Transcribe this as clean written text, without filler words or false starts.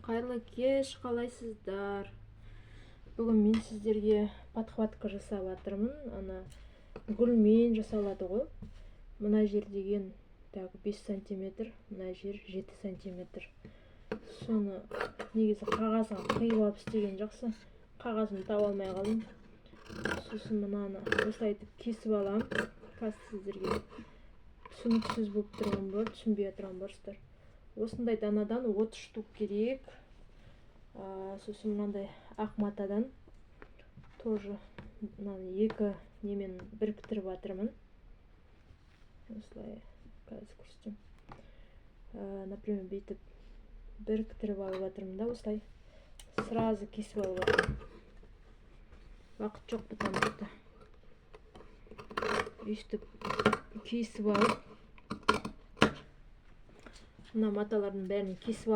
Қайырлы кеш, қалайсыздар? Бүгін мен сіздерге подхватка жасап жатырмын. Ана гүлмен жасалады ғой. Мына жер деген 5 сантиметр, мына жер 7 сантиметр. Соны негізі қағазға қиып алып істеген жақсы. Қағазымды таба алмай қалдым. Сосын мынаны осылай етіп кесіп аламын. Қазір сіздерге түсініксіз болып тұрған бар, түсінбей отырған барсыздар. Осындай данадан 30 штук керек. Сосын мынандай ақ матадан тоже екі немен біріктіріп жатырмын. Осылай қазір көрсетем. Например, бүйтіп біріктіріп алып жатырмын да, осылай сразу кесіп алып жатырмын. Уақыт жоқ, потому что өйстіп кесіп алып, мына маталардың бәрін кесіп